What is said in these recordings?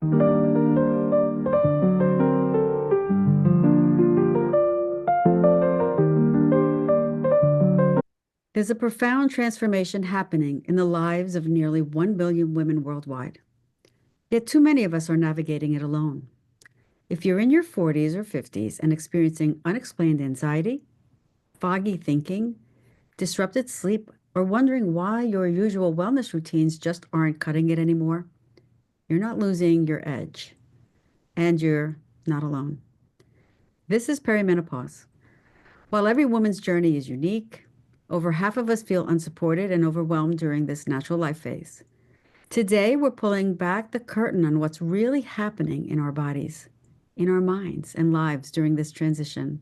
There's a profound transformation happening in the lives of nearly 1 billion women worldwide. Yet too many of us are navigating it alone. If you're in your 40s or 50s and experiencing unexplained anxiety, foggy thinking, disrupted sleep, or wondering why your usual wellness routines just aren't cutting it anymore, you're not losing your edge, and you're not alone. This is perimenopause. While every woman's journey is unique, over half of us feel unsupported and overwhelmed during this natural life phase. Today, we're pulling back the curtain on what's really happening in our bodies, in our minds, and lives during this transition.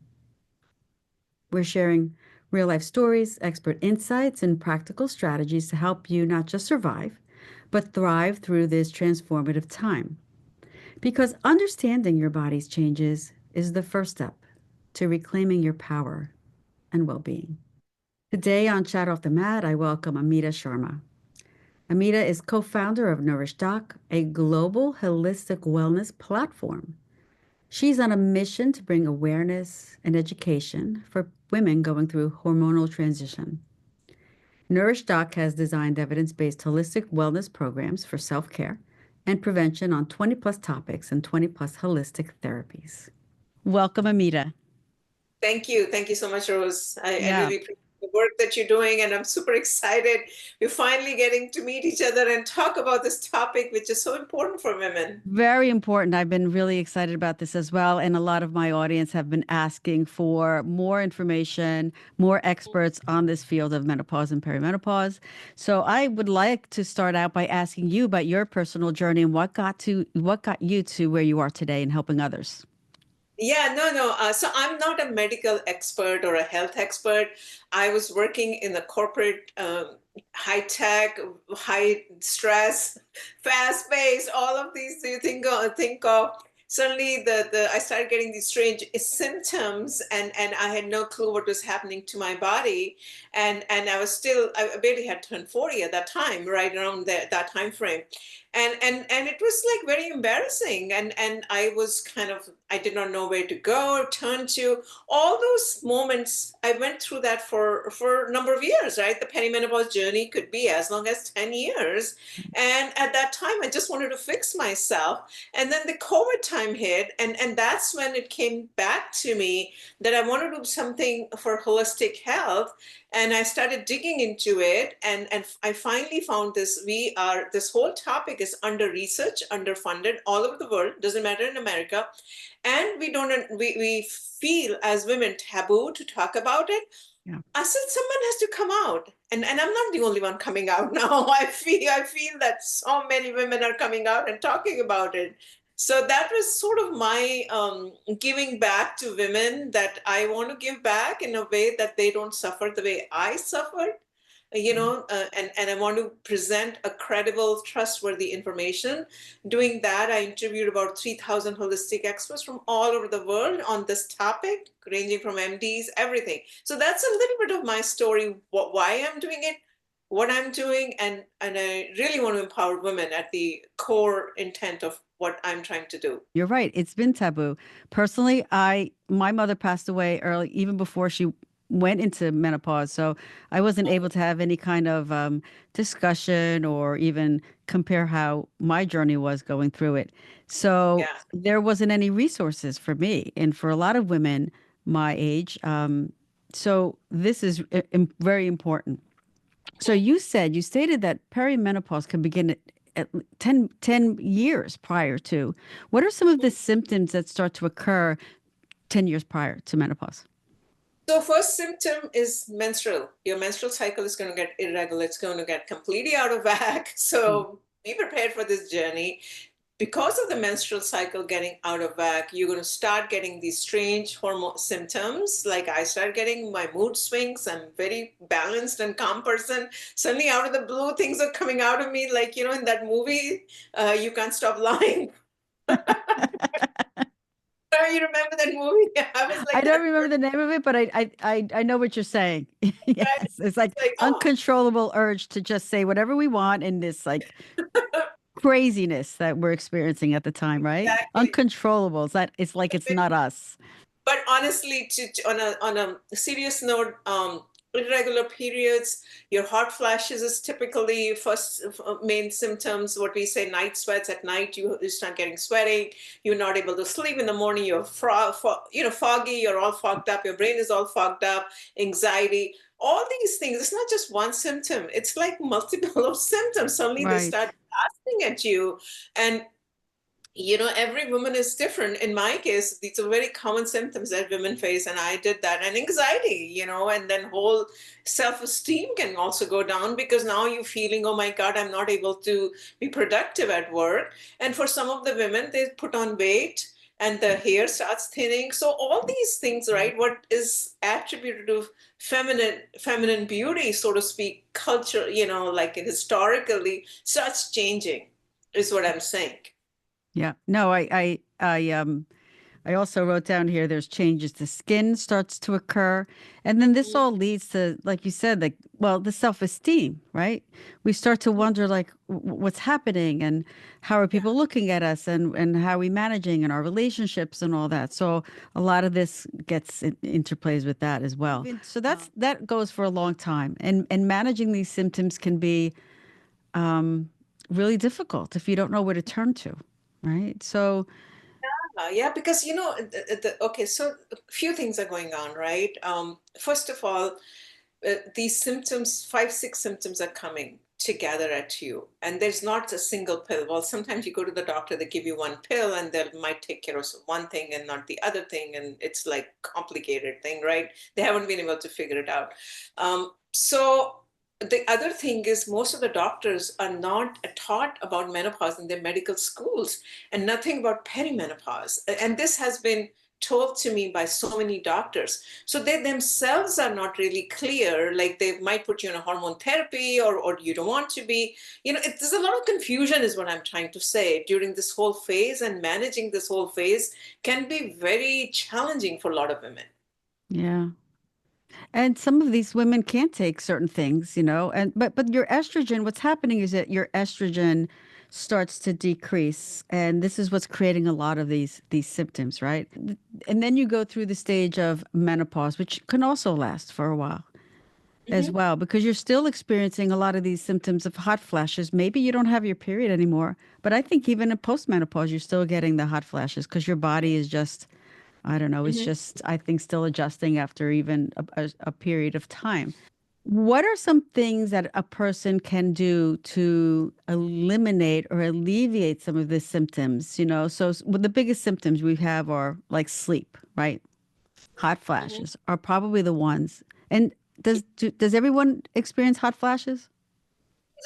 We're sharing real life stories, expert insights, and practical strategies to help you not just survive, but thrive through this transformative time. Because understanding your body's changes is the first step to reclaiming your power and well being. Today on Chat Off the Mat, I welcome Amita Sharma. Amita is co founder of Nourish Doc, a global holistic wellness platform. She's on a mission to bring awareness and education for women going through hormonal transition. Nourish Doc has designed evidence based holistic wellness programs for self care and prevention on 20 plus topics and 20 plus holistic therapies. Welcome, Amita. Thank you. Thank you so much, Rose. I Yeah. really appreciate the work that you're doing, and I'm super excited. We're finally getting to meet each other and talk about this topic, which is so important for women. Very important. I've been really excited about this as well. And a lot of my audience have been asking for more information, more experts on this field of menopause and perimenopause. So I would like to start out by asking you about your personal journey and what got you to where you are today and helping others. Yeah, no. So I'm not a medical expert or a health expert. I was working in the corporate, high tech, high stress, fast pace, all of these you think of. Suddenly, I started getting these strange symptoms, and I had no clue what was happening to my body, and I barely had turned 40 at that time, right around that time frame, and it was like very embarrassing, and I did not know where to go or turn to. All those moments I went through that for a number of years, right? The perimenopause journey could be as long as 10 years, and at that time I just wanted to fix myself, and then the COVID time hit, and that's when it came back to me that I want to do something for holistic health. And I started digging into it, and I finally found this whole topic is under research, underfunded all over the world, doesn't matter in America. And we feel as women taboo to talk about it. Yeah. I said someone has to come out, and I'm not the only one coming out now. I feel that so many women are coming out and talking about it. So that was sort of my giving back to women, that I want to give back in a way that they don't suffer the way I suffered, and I want to present a credible, trustworthy information. Doing that, I interviewed about 3,000 holistic experts from all over the world on this topic, ranging from MDs, everything. So that's a little bit of my story, why I'm doing it, what I'm doing, and I really want to empower women at the core intent of what I'm trying to do. You're right. It's been taboo. Personally, my mother passed away early, even before she went into menopause. So I wasn't able to have any kind of discussion or even compare how my journey was going through it. So Yeah. there wasn't any resources for me and for a lot of women my age. So this is very important. So you stated that perimenopause can begin at 10 years prior to. What are some of the symptoms that start to occur 10 years prior to menopause? So first symptom is menstrual. Your menstrual cycle is going to get irregular. It's going to get completely out of whack. Mm. So be prepared for this journey. Because of the menstrual cycle getting out of whack, you're going to start getting these strange hormone symptoms. Like I started getting my mood swings. I'm very balanced and calm person. Suddenly, out of the blue, things are coming out of me, like in that movie, You Can't Stop Lying. You remember that movie? I was I like don't that remember the name of it, but I know what you're saying. person. Yes, it's like It's like, oh. uncontrollable urge to just say whatever we want in this like craziness that we're experiencing at the time, right? Exactly. Uncontrollable. It's like it's not us. But honestly, on a serious note, irregular periods, your hot flashes is typically first main symptoms. What we say, night sweats at night, you start getting sweating. You're not able to sleep in the morning. You're foggy. You're all fogged up. Your brain is all fogged up. Anxiety. All these things. It's not just one symptom. It's like multiple of symptoms. Suddenly they Right. start blasting at you, and every woman is different. In my case, these are very common symptoms that women face, and I did that. And anxiety, and then whole self-esteem can also go down because now you're feeling, oh my God, I'm not able to be productive at work. And for some of the women, they put on weight and the hair starts thinning. So all these things, right? What is attributed to feminine beauty, so to speak, culture, like historically, starts changing, is what I'm saying. Yeah. No, I also wrote down here there's changes to skin starts to occur. And then this all leads to, like you said, like, well, the self-esteem, right? We start to wonder like what's happening and how are people looking at us and how are we managing in our relationships and all that. So a lot of this gets interplays with that as well. So that goes for a long time. And managing these symptoms can be really difficult if you don't know where to turn to, right? So Yeah, because okay, so a few things are going on, right? First of all, these symptoms, five, six symptoms are coming together at you, and there's not a single pill. Well, sometimes you go to the doctor, they give you one pill, and they might take care of one thing and not the other thing, and it's like complicated thing, right? They haven't been able to figure it out. So the other thing is most of the doctors are not taught about menopause in their medical schools and nothing about perimenopause. And this has been told to me by so many doctors. So they themselves are not really clear. Like they might put you on a hormone therapy or you don't want to be. There's a lot of confusion, is what I'm trying to say, during this whole phase, and managing this whole phase can be very challenging for a lot of women. yeah. And some of these women can't take certain things, and but your estrogen, what's happening is that your estrogen starts to decrease, and this is what's creating a lot of these symptoms, right? And then you go through the stage of menopause, which can also last for a while as Mhm. well, because you're still experiencing a lot of these symptoms of hot flashes. Maybe you don't have your period anymore, but I think even in postmenopause, you're still getting the hot flashes because your body is just I don't know. It's Mhm. just, I think, still adjusting after even a period of time. What are some things that a person can do to eliminate or alleviate some of the symptoms? Well, the biggest symptoms we have are like sleep, right? Hot Mhm. flashes are probably the ones. And does everyone experience hot flashes?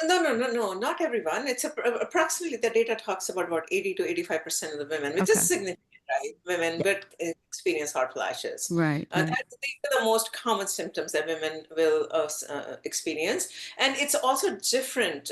No, no, no, no, not everyone. Approximately the data talks about 80 to 85% of the women, which is Okay. significant, right? Women Yeah. will experience hot flashes. Right, right, These are the most common symptoms that women will experience. And it's also different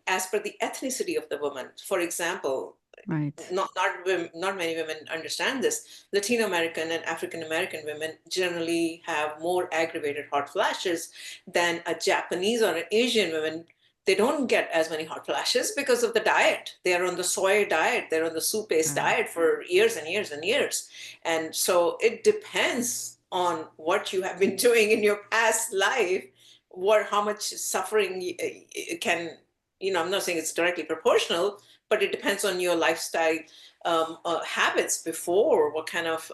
as per the ethnicity of the woman. For example, right. not many women understand this. Latino American and African American women generally have more aggravated hot flashes than a Japanese or an Asian woman. They don't get as many hot flashes because of the diet. They are on the soy diet, they're on the soup-based Right. diet for years and years and years. And so it depends on what you have been doing in your past life, how much suffering can, I'm not saying it's directly proportional, but it depends on your lifestyle habits before, what kind of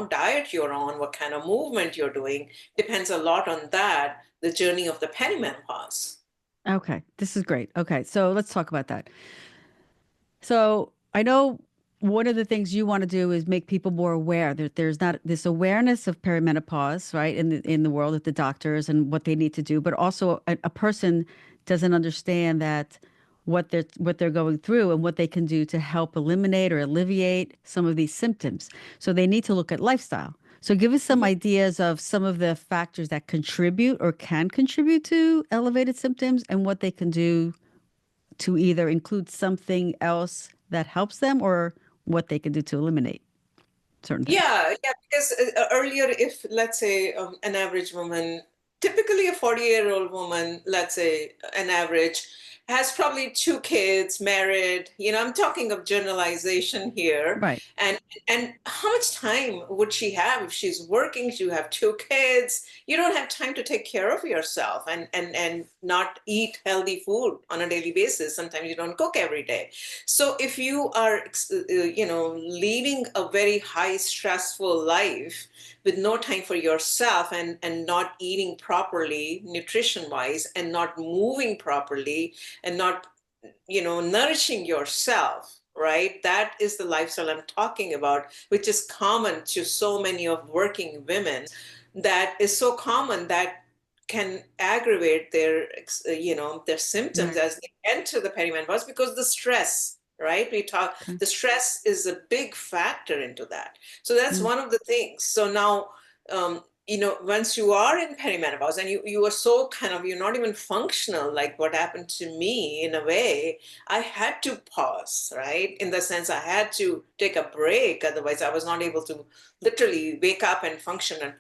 diet you're on, what kind of movement you're doing. Depends a lot on that, the journey of the perimenopause. Okay. This is great. Okay. So let's talk about that. So I know one of the things you want to do is make people more aware that there's not this awareness of perimenopause, right, in the world of the doctors and what they need to do, but also a person doesn't understand that what they're going through and what they can do to help eliminate or alleviate some of these symptoms. So they need to look at lifestyle. So give us some Mhm. ideas of some of the factors that contribute or can contribute to elevated symptoms and what they can do to either include something else that helps them or what they can do to eliminate certain things. Yeah, yeah, because earlier, if let's say an average woman, typically a 40-year-old woman, let's say an average, has probably 2 kids, married. I'm talking of generalization here. Right. And how much time would she have if she's working? She have 2 kids. You don't have time to take care of yourself and not eat healthy food on a daily basis. Sometimes you don't cook every day. So if you are, leading a very high stressful life with no time for yourself and not eating properly, nutrition wise, and not moving properly, and not nourishing yourself, right? That is the lifestyle I'm talking about, which is common to so many of working women, that is so common that can aggravate their symptoms Right. as they enter the perimenopause, because the stress, right? Okay. The stress is a big factor into that. So that's Mm. one of the things. So now, once you are in perimenopause and you are so kind of, you're not even functional, like what happened to me in a way, I had to pause, right? In the sense, I had to take a break. Otherwise, I was not able to literally wake up and function and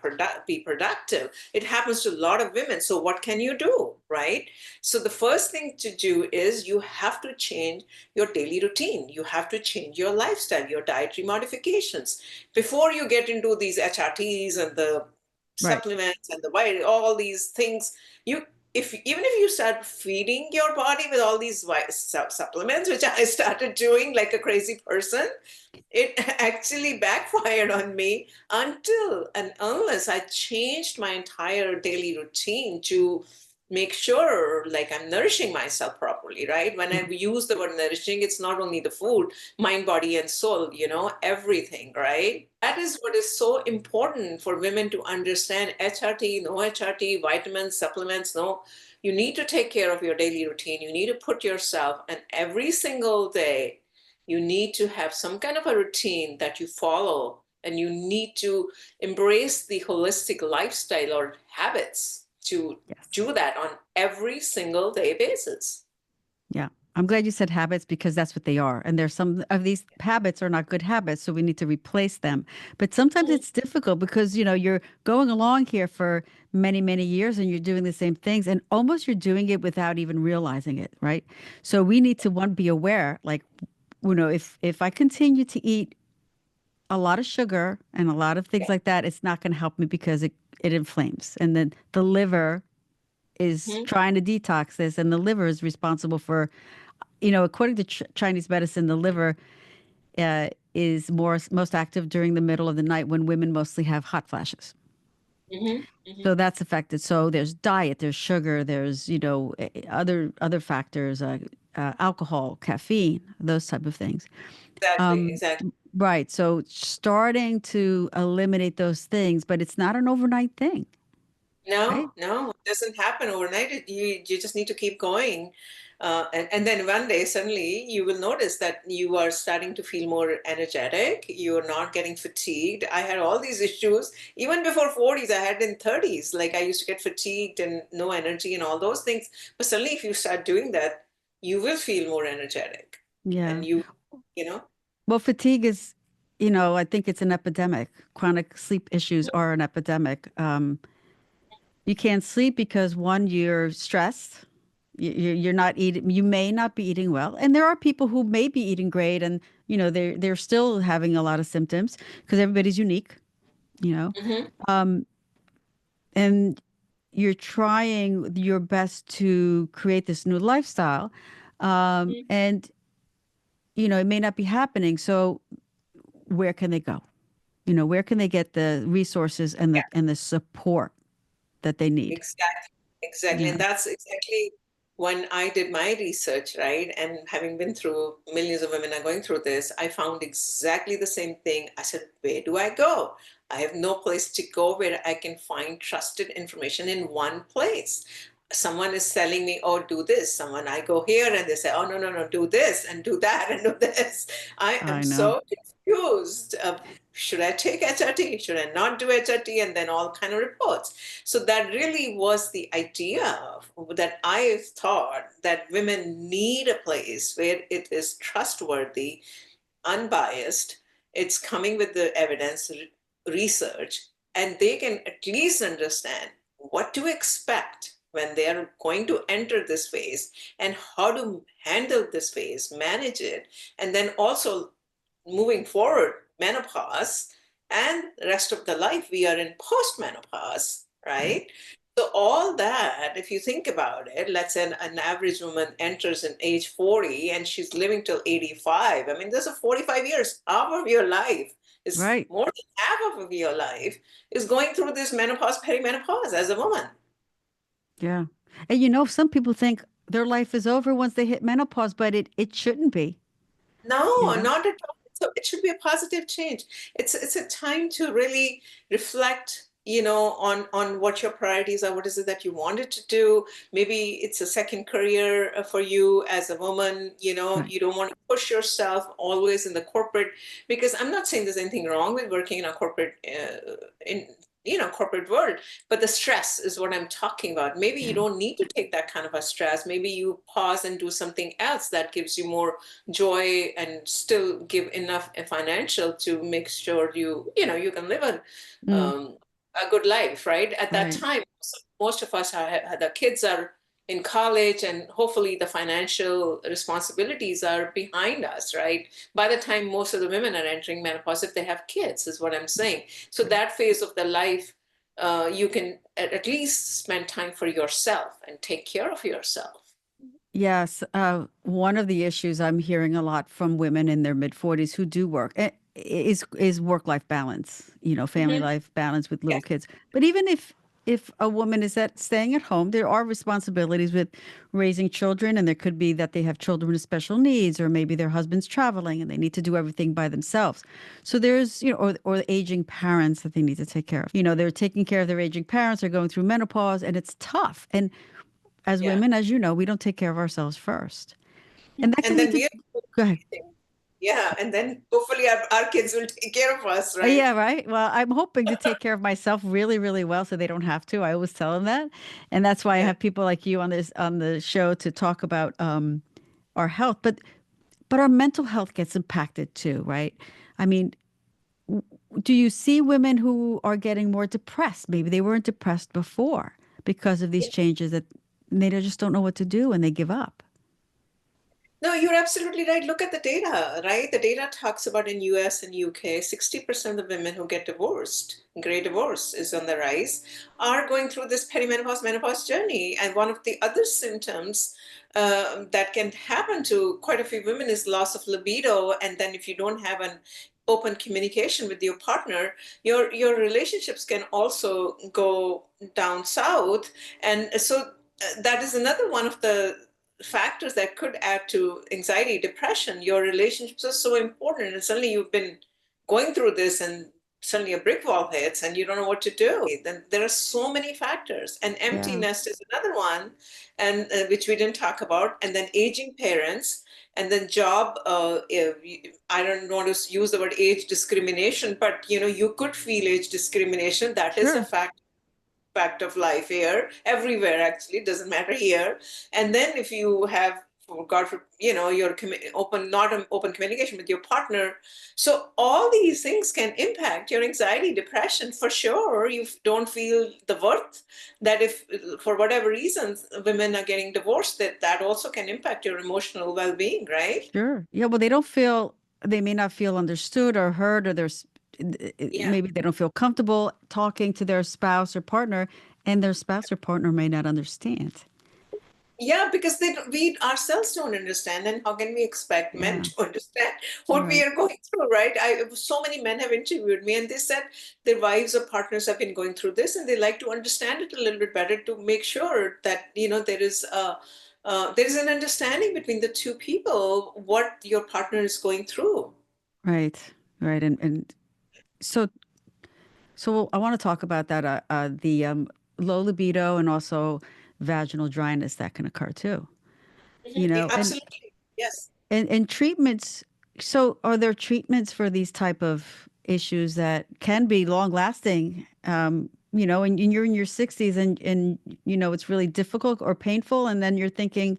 be productive. It happens to a lot of women. So what can you do, right? So the first thing to do is you have to change your daily routine. You have to change your lifestyle, your dietary modifications. Before you get into these HRTs and the Right. supplements and the white, all these things, you if even if you start feeding your body with all these supplements, which I started doing like a crazy person, it actually backfired on me until and unless I changed my entire daily routine to make sure like I'm nourishing myself properly, right? When I Mhm. use the word nourishing, it's not only the food, mind, body, and soul, everything, right? That is what is so important for women to understand. HRT, no HRT, vitamins, supplements, no. You need to take care of your daily routine. You need to put yourself, and every single day, you need to have some kind of a routine that you follow, and you need to embrace the holistic lifestyle or habits to Yes. do that on every single day basis. Yeah. I'm glad you said habits because that's what they are. And there's some of these habits are not good habits, so we need to replace them. But sometimes Mhm. it's difficult because, you're going along here for many, many years and you're doing the same things and almost you're doing it without even realizing it, right? So we need to one be aware, like, if I continue to eat a lot of sugar and a lot of things Yeah. like that, it's not going to help me because it inflames. And then the liver is Mhm. trying to detox this, and the liver is responsible for, according to Chinese medicine, the liver is most active during the middle of the night when women mostly have hot flashes. Mhm. Mhm. So that's affected. So there's diet, there's sugar, there's other factors, alcohol, caffeine, those type of things. Exactly, Um, exactly. right. So starting to eliminate those things, but it's not an overnight thing, right? No, no, it doesn't happen overnight. You just need to keep going. And then one day, suddenly, you will notice that you are starting to feel more energetic. You're not getting fatigued. I had all these issues. Even before 40s, I had in 30s. Like I used to get fatigued and no energy and all those things. But suddenly, if you start doing that, you will feel more energetic. Yeah. And you know, Well, fatigue is, I think it's an epidemic. Chronic sleep issues are an epidemic. You can't sleep because one, you're stressed. You're not eating. You may not be eating well, and there are people who may be eating great, and they're still having a lot of symptoms because everybody's unique. You know, hmm um, and you're trying your best to create this new lifestyle, and it may not be happening. So where can they go? Where can they get the resources and the support that they need? exactly, exactly. And Yeah. that's exactly when I did my research, right? And having been through millions of women are going through this, I found exactly the same thing. I said, where do I go? I have no place to go where I can find trusted information in one place. Someone is telling me, oh, do this. Someone, I go here and they say, oh, no, no, no, do this and do that and do this. I am I know. so confused. Should I take HRT? Should I not do HRT? And then all kind of reports. So that really was the idea that I thought that women need a place where it is trustworthy, unbiased, it's coming with the evidence, research, and they can at least understand what to expect, when they are going to enter this phase and how to handle this phase, manage it, and then also moving forward, menopause and the rest of the life, we are in post-menopause, Right. right? So all that, if you think about it, let's say an average woman enters in age 40 and she's living till 85. I mean, there's a 45 years, half of your life is Right. more than half of your life is going through this menopause, perimenopause as a woman. Yeah. And some people think their life is over once they hit menopause, but it shouldn't be, you No, know? not at all. So it should be a positive change. It's a time to really reflect, on what your priorities are. What is it that you wanted to do? Maybe it's a second career for you as a woman. Right. You don't want to push yourself always in the corporate, because I'm not saying there's anything wrong with working in a corporate in corporate world, but the stress is what I'm talking about. Maybe you Yeah. don't need to take that kind of a stress. Maybe you pause and do something else that gives you more joy and still give enough financial to make sure you can live Mm, a good life, right? At that right. time, most of us are the kids are in college, and hopefully the financial responsibilities are behind us, right? By the time most of the women are entering menopause, if they have kids, is what I'm saying. So Right. that phase of the life, you can at least spend time for yourself and take care of yourself. Yes, one of the issues I'm hearing a lot from women in their mid 40s who do work is work-life balance, family Mhm. life balance with little Yes. kids. But even if a woman is staying at home, there are responsibilities with raising children, and there could be that they have children with special needs, or maybe their husband's traveling and they need to do everything by themselves. So there's, or the aging parents that they need to take care of. They're taking care of their aging parents, they're going through menopause, and it's tough. And as Yeah. women, as you know, we don't take care of ourselves first. And that can And lead then to, we are go ahead. yeah, and then hopefully our kids will take care of us, right? Yeah, right. Well, I'm hoping to take care of myself really, really well so they don't have to. I always tell them that. And that's why I Yeah. have people like you on the show to talk about our health. But our mental health gets impacted too, right? I mean, do you see women who are getting more depressed? Maybe they weren't depressed before because of these changes that they just don't know what to do and they give up. No, you're absolutely right. Look at the data, right? The data talks about in US and UK, 60% of the women who get divorced, gray divorce is on the rise, are going through this perimenopause, menopause journey. And one of the other symptoms that can happen to quite a few women is loss of libido. And then if you don't have an open communication with your partner, your relationships can also go down south. And so that is another one of the factors that could add to anxiety, depression. Your relationships are so important, and suddenly you've been going through this, and suddenly a brick wall hits, and you don't know what to do. Then there are so many factors, and empty Yeah, nest is another one, and which we didn't talk about. And then aging parents, and then job. I don't want to use the word age discrimination, but you could feel age discrimination. That is a sure. fact of life here, everywhere actually, it doesn't matter here. And then if you have, for God, for your open, not an open communication with your partner, so all these things can impact your anxiety, depression for sure. You don't feel the worth that if for whatever reasons women are getting divorced, that also can impact your emotional well-being, right? Sure. Yeah, well, they may not feel understood or heard, or Yeah. maybe they don't feel comfortable talking to their spouse or partner, and their spouse or partner may not understand. Yeah, because we ourselves don't understand, and how can we expect men Yeah, to understand what we right, are going through, right? So many men have interviewed me, and they said their wives or partners have been going through this, and they like to understand it a little bit better to make sure that there is an understanding between the two people what your partner is going through. right, right. And so, so I want to talk about that, the low libido and also vaginal dryness that can occur too. You Yeah, know, and absolutely, yes. and treatments. So, are there treatments for these type of issues that can be long lasting? And you're in your 60s, and it's really difficult or painful, and then you're thinking,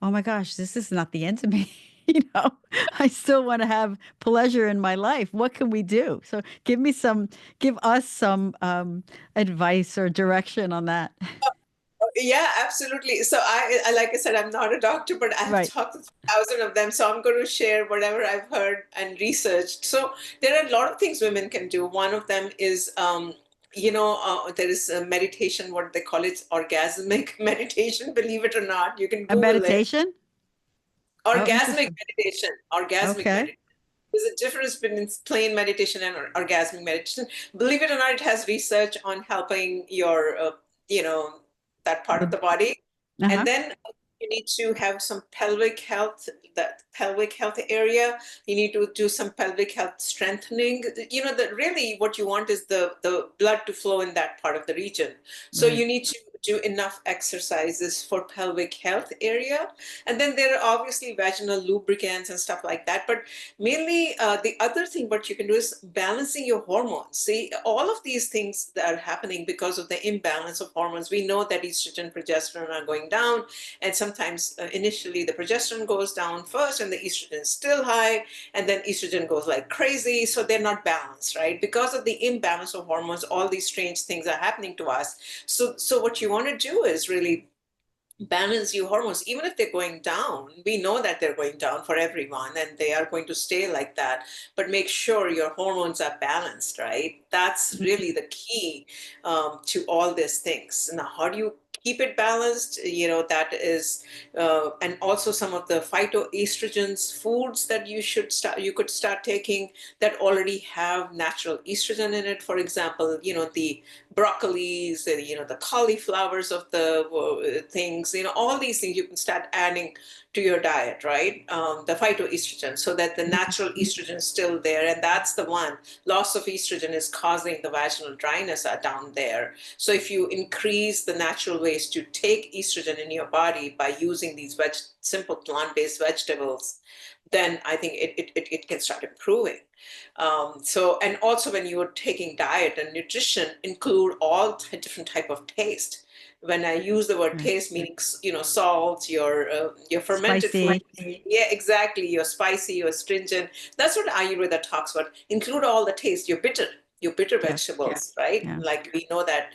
"Oh my gosh, this is not the end of me." You know, I still want to have pleasure in my life. What can we do? So, give us some advice or direction on that. Yeah, absolutely. So like I said, I'm not a doctor, but I've Right. talked to thousands of them. So I'm going to share whatever I've heard and researched. So there are a lot of things women can do. One of them is, there is a meditation, what they call it, orgasmic meditation. Believe it or not, you can A Google it. meditation? Oh, Orgasmic interesting. meditation. Orgasmic Okay. meditation. There's a difference between plain meditation and orgasmic meditation. Believe it or not, it has research on helping your, you know, that part of The the body. And uh-huh. then you need to have some pelvic health, that pelvic health area. You need to do some pelvic health strengthening. That really what you want is the blood to flow in that part of the region. So Right. you need to do enough exercises for pelvic health area. And then there are obviously vaginal lubricants and stuff like that. But mainly, the other thing what you can do is balancing your hormones. See, all of these things that are happening because of the imbalance of hormones. We know that estrogen, progesterone are going down, and sometimes initially the progesterone goes down first, and the estrogen is still high, and then estrogen goes like crazy. So they're not balanced, right? Because of the imbalance of hormones, all these strange things are happening to us. So what you want to do is really balance your hormones. Even if they're going down, we know that they're going down for everyone and they are going to stay like that, but make sure your hormones are balanced, right? That's really the key, to all these things. Now, how do you keep it balanced? That is, and also some of the phytoestrogens foods that you could start taking that already have natural estrogen in it. For example, the broccolis, the cauliflowers of the things, all these things you can start adding to your diet, right? The phytoestrogen, so that the natural estrogen is still there. And that's the one. Loss of estrogen is causing the vaginal dryness down there. So if you increase the natural ways to take estrogen in your body by using these simple plant-based vegetables, then I think it can start improving. And also when you're taking diet and nutrition, include all different type of taste. When I use the word Right. taste, meaning salt, your fermented food, Spicy. yeah, exactly, your spicy, your stringent. That's what Ayurveda talks about. Include all the taste. Your bitter Yes. vegetables, right? Yeah. Like we know that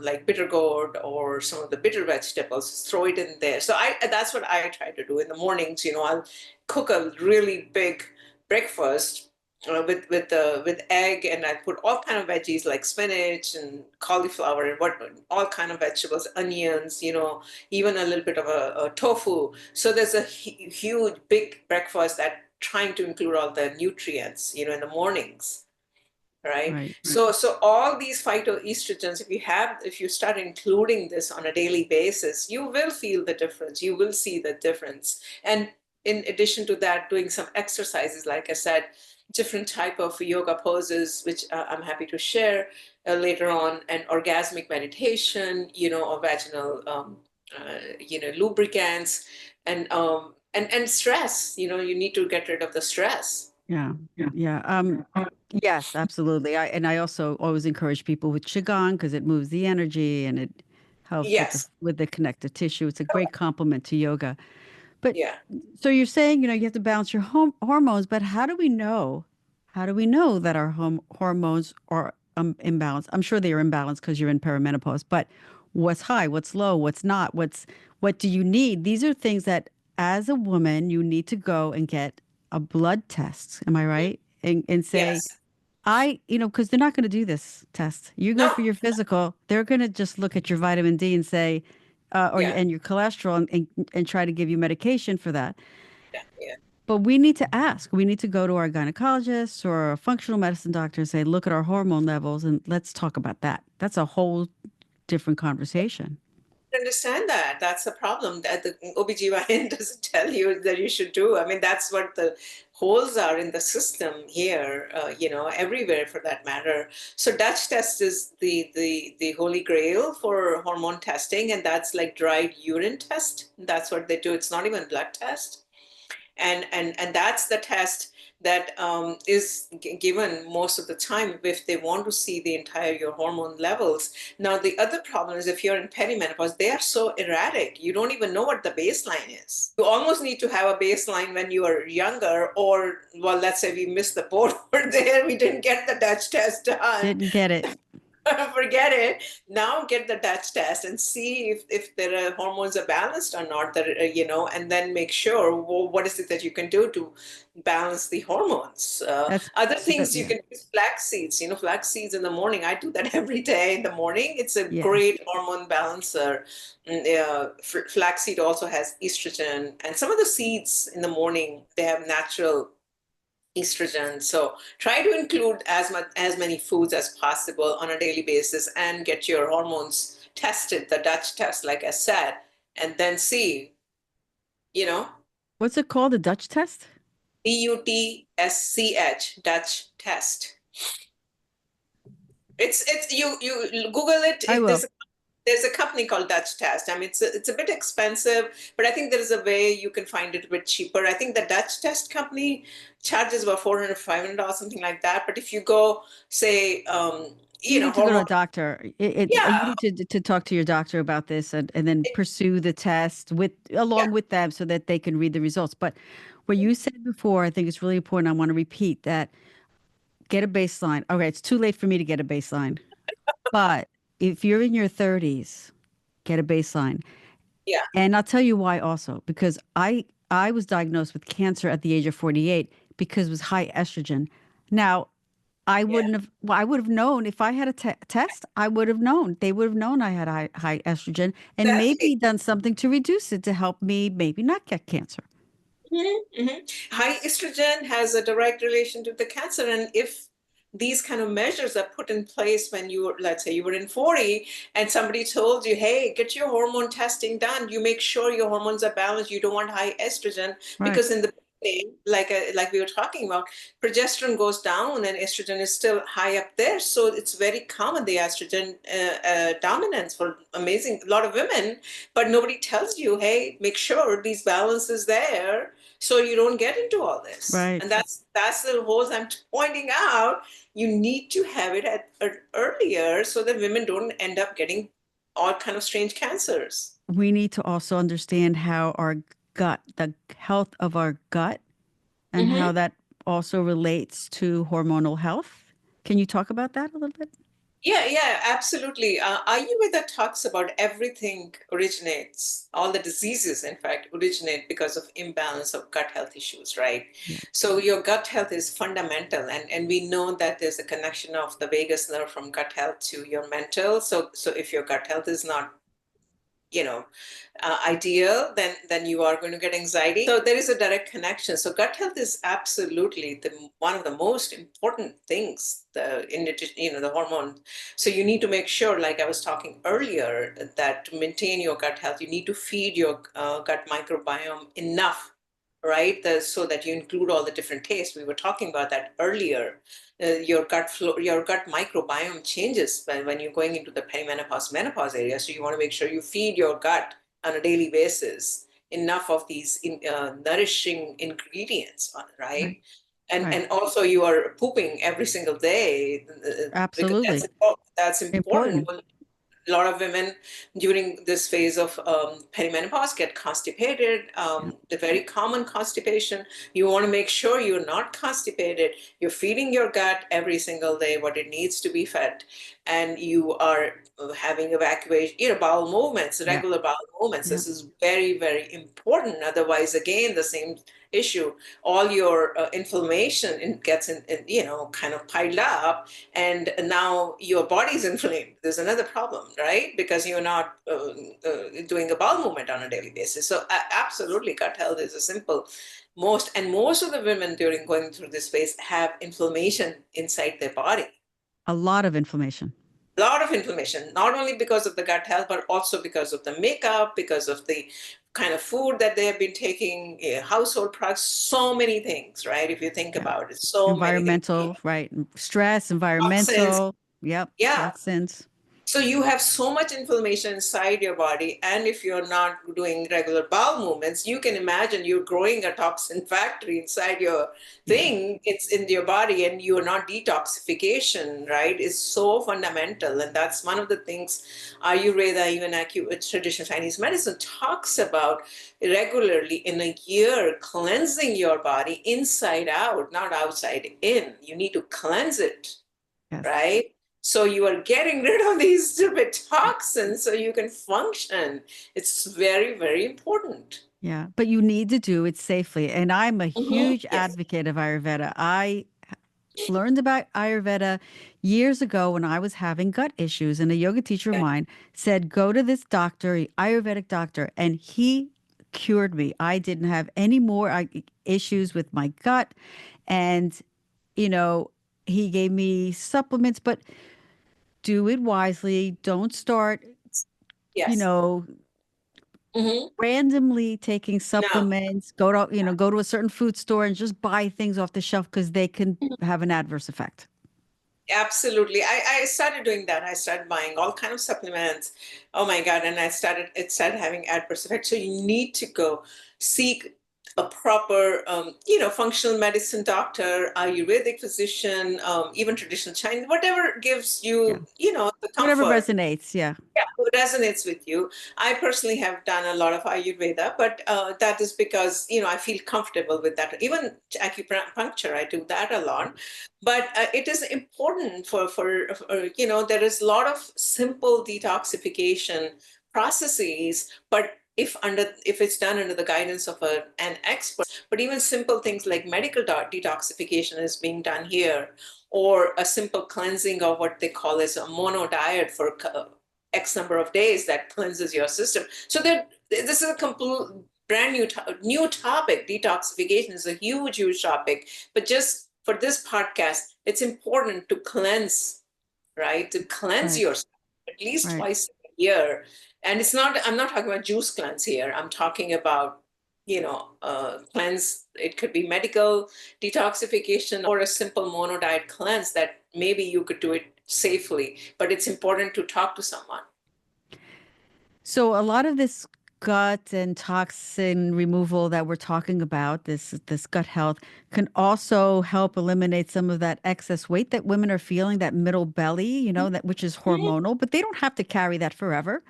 like bitter gourd or some of the bitter vegetables, throw it in there. So that's what I try to do in the mornings. I'll cook a really big breakfast with egg, and I put all kind of veggies like spinach and cauliflower and all kind of vegetables, onions, even a little bit of a tofu. So there's a huge big breakfast that trying to include all the nutrients, in the mornings. Right. Right. So all these phytoestrogens, if you start including this on a daily basis, you will feel the difference. You will see the difference. And in addition to that, doing some exercises, like I said, different type of yoga poses, which I'm happy to share later on, and orgasmic meditation, or vaginal, lubricants, and stress. You need to get rid of the stress. Yeah. Yeah. Yes, absolutely. I also always encourage people with qigong because it moves the energy and it helps with the Yes. connective tissue. It's a great complement to yoga. But Yeah. so you're saying, you have to balance your hormones, but how do we know? How do we know that our hormones are imbalanced? I'm sure they are imbalanced because you're in perimenopause, but what's high, what's low, what's not, what do you need? These are things that as a woman you need to go and get a blood test. Am I right? And say, Yes. because they're not going to do this test. You go No. for your physical, they're going to just look at your vitamin D and say, Yeah. and your cholesterol and try to give you medication for that. Yeah. Yeah. But we need to ask. We need to go to our gynecologist or a functional medicine doctor and say, look at our hormone levels and let's talk about that. That's a whole different conversation. Understand that. That's the problem that the OBGYN doesn't tell you that you should do. I mean, that's what the holes are in the system here, everywhere for that matter. So Dutch test is the holy grail for hormone testing, and that's like dried urine test. That's what they do. It's not even blood test. And that's the test that is given most of the time if they want to see the entire your hormone levels. Now the other problem is if you're in perimenopause, they are so erratic, you don't even know what the baseline is. You almost need to have a baseline when you are younger, or well, let's say we missed the boat over there, we didn't get the Dutch test done. Didn't get it. Forget it. Now get the Dutch test and see if their hormones are balanced or not. That and then make sure what is it that you can do to balance the hormones. That's Other that, things you yeah, can use flax seeds. Flax seeds in the morning. I do that every day in the morning. It's a yeah. great hormone balancer. Flaxseed also has estrogen, and some of the seeds in the morning they have natural estrogen. So try to include as many foods as possible on a daily basis and get your hormones tested, the Dutch test, like I said, and then see, you know, What's it called? The Dutch test? DUTSCH, Dutch test. It's you Google it. I There's will. there's a company called Dutch Test. I mean, it's a bit expensive, but I think there is a way you can find it a bit cheaper. I think the Dutch Test company charges about $400, $500, something like that. But if you go, say, You need to go to hormone, a doctor. You yeah, need to talk to your doctor about this and then pursue the test with yeah, along with them so that they can read the results. But what you said before, I think it's really important. I want to repeat that. Get a baseline. Okay, it's too late for me to get a baseline. But if you're in your 30s, get a baseline. yeah. And I'll tell you why also, because I was diagnosed with cancer at the age of 48 because it was high estrogen. Now, Yeah, I would have known if I had a test, I would have known. They would have known I had high estrogen and maybe exactly. done something to reduce it to help me maybe not get cancer. High estrogen has a direct relation to the cancer, and if these kind of measures are put in place when you were, let's say you were in 40 and somebody told you, hey, get your hormone testing done, you make sure your hormones are balanced, you don't want high estrogen, Right. because in the beginning, like we were talking about, progesterone goes down and estrogen is still high up there, so it's very common, the estrogen dominance for amazing a lot of women, but nobody tells you, hey, make sure these balances there so you don't get into all this. Right. And that's the whole I'm pointing out. You need to have it earlier so that women don't end up getting all kind of strange cancers. We need to also understand how our gut, the health of our gut and Hmm. how that also relates to hormonal health. Can you talk about that a little bit? Yeah, absolutely. Ayurveda talks about everything originates, all the diseases, in fact, originate because of imbalance of gut health issues, right? Yeah. So your gut health is fundamental, and we know that there's a connection of the vagus nerve from gut health to your mental. So if your gut health is not you know ideal, then you are going to get anxiety. So there is a direct connection. So gut health is absolutely one of the most important things, the in addition, the hormone. So you need to make sure, like I was talking earlier, that to maintain your gut health you need to feed your gut microbiome enough, right? So that you include all the different tastes. We were talking about that earlier. Your gut flow, your gut microbiome changes when you're going into the perimenopause, menopause area. So you want to make sure you feed your gut on a daily basis enough of these nourishing ingredients, right? Right. Right. And also you are pooping every single day, because Absolutely. that's important. Important. A lot of women during this phase of perimenopause get constipated. Yeah. The very common constipation. You want to make sure you're not constipated. You're feeding your gut every single day what it needs to be fed, and you are having evacuation, bowel movements, Yeah. regular bowel movements. Yeah. This is very, very important. Otherwise, again, the same issue. All your inflammation gets kind of piled up, and now your body's inflamed. There's another problem, right? Because you're not doing a bowel movement on a daily basis. So absolutely, gut health is a simple. Most of the women during going through this phase have inflammation inside their body. A lot of inflammation. A lot of inflammation, not only because of the gut health, but also because of the makeup, because of the kind of food that they have been taking, household products, so many things, right? If you think Yeah. about it, so many things. Environmental, right? Stress, Toxins. environmental. Yep. Yeah. Toxins. So you have so much inflammation inside your body, and if you're not doing regular bowel movements, you can imagine you're growing a toxin factory inside your Yeah. thing. It's in your body, and you're not detoxification, right? Is so fundamental, and that's one of the things Ayurveda, even traditional Chinese medicine, talks about regularly in a year, cleansing your body inside out, not outside in. You need to cleanse it, Yes. right? So you are getting rid of these stupid toxins so you can function. It's very, very important. Yeah, but you need to do it safely. And I'm a huge Yes. advocate of Ayurveda. I learned about Ayurveda years ago when I was having gut issues, and a yoga teacher of Yeah. mine said, "Go to this doctor, Ayurvedic doctor," and he cured me. I didn't have any more issues with my gut, and you know, he gave me supplements, but do it wisely. Don't start, you Yes. know, Hmm. randomly taking No. supplements. Go to a certain food store and just buy things off the shelf because they can have an adverse effect. Absolutely. I started doing that. I started buying all kind of supplements. Oh my God. And it started having adverse effects. So you need to go seek a proper, functional medicine doctor, Ayurvedic physician, even traditional Chinese, whatever gives Yeah. you, the Whatever comfort. resonates. Yeah. Yeah, who resonates with you. I personally have done a lot of Ayurveda, but that is because I feel comfortable with that. Even acupuncture, I do that a lot. But it is important for there is a lot of simple detoxification processes, but if it's done under the guidance of an expert, but even simple things like medical detoxification is being done here, or a simple cleansing of what they call as a mono diet for X number of days that cleanses your system. So this is a complete brand new topic. Detoxification is a huge, huge topic. But just for this podcast, it's important to cleanse, right? To cleanse Right. yourself at least Right. twice a year. And I'm not talking about juice cleanse here. I'm talking about, cleanse. It could be medical detoxification or a simple mono diet cleanse that maybe you could do it safely, but it's important to talk to someone. So a lot of this gut and toxin removal that we're talking about, this gut health, can also help eliminate some of that excess weight that women are feeling, that middle belly, that which is Mhm. hormonal, but they don't have to carry that forever,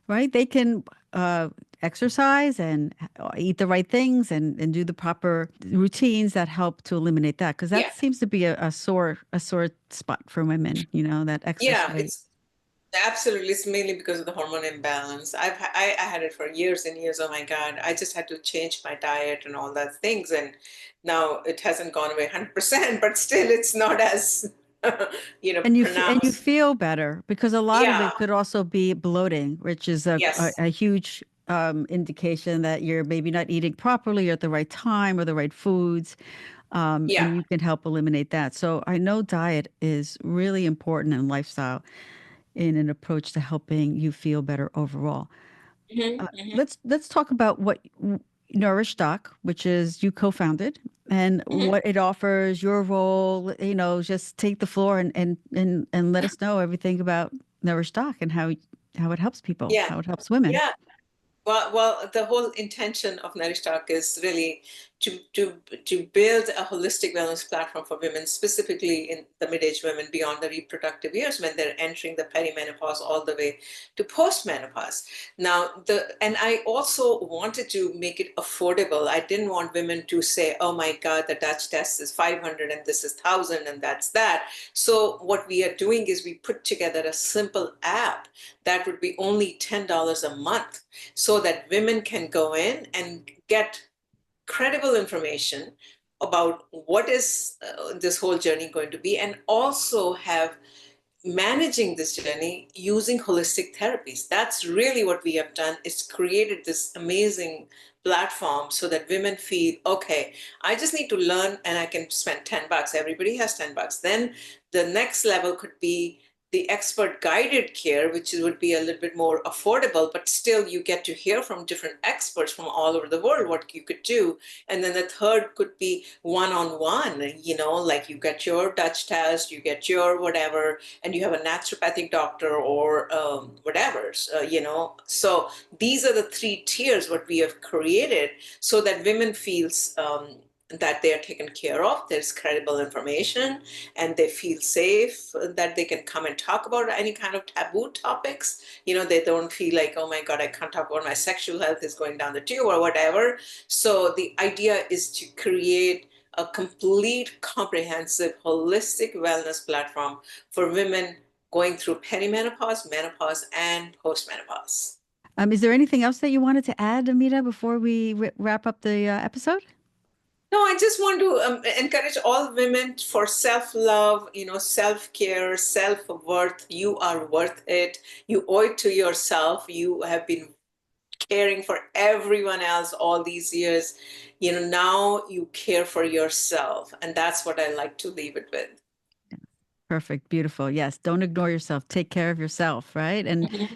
right? They can uh, exercise and eat the right things and do the proper routines that help to eliminate that, because that Yeah, seems to be a sore spot for women, that excess yeah, weight. it's absolutely. It's mainly because of the hormone imbalance. I had it for years and years. Oh my God, I just had to change my diet and all that things, and now it hasn't gone away 100%, but still, it's not as And you pronounced. feel better because a lot of Yeah, it could also be bloating, which is yes, a huge indication that you're maybe not eating properly or at the right time or the right foods, yeah. and you can help eliminate that. So I know diet is really important in lifestyle in an approach to helping you feel better overall. Hmm. Hmm. Let's talk about what Nourish Doc, which is you co-founded, and Hmm. what it offers, your role. Just take the floor and let us know everything about Nourish Doc and how it helps people, Yeah, how it helps women. yeah. Well, the whole intention of Nourish Talk is really to build a holistic wellness platform for women, specifically in the mid-age women beyond the reproductive years when they're entering the perimenopause all the way to postmenopause. Now, and I also wanted to make it affordable. I didn't want women to say, "Oh my God, the Dutch test is 500 and this is 1,000 and that's that." So what we are doing is we put together a simple app that would be only $10 a month so that women can go in and get credible information about what is this whole journey going to be, and also have managing this journey using holistic therapies. That's really what we have done, is created this amazing platform so that women feel, okay, I just need to learn and I can spend $10. Everybody has $10. Then the next level could be the expert guided care, which would be a little bit more affordable, but still you get to hear from different experts from all over the world what you could do. And then the third could be one-on-one, like you get your Dutch test, you get your whatever, and you have a naturopathic doctor or whatever, So these are the three tiers what we have created so that women feels that they are taken care of. There's credible information, and they feel safe that they can come and talk about any kind of taboo topics. They don't feel like, oh my God, I can't talk about my sexual health is going down the tube or whatever. So the idea is to create a complete, comprehensive, holistic wellness platform for women going through perimenopause, menopause, and postmenopause. Is there anything else that you wanted to add, Amita, before we wrap up the episode? No, I just want to encourage all women for self-love, self-care, self-worth. You are worth it. You owe it to yourself. You have been caring for everyone else all these years. Now you care for yourself. And that's what I like to leave it with. Perfect. Beautiful. Yes. Don't ignore yourself. Take care of yourself, right? Mhm.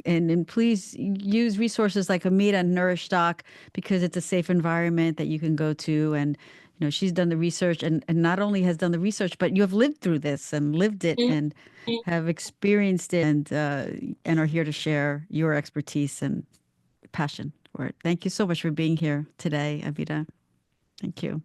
And please use resources like Amita and Nourish Doc because it's a safe environment that you can go to. And she's done the research and not only has done the research, but you have lived through this and lived it and have experienced it and are here to share your expertise and passion for it. Thank you so much for being here today, Amita. Thank you.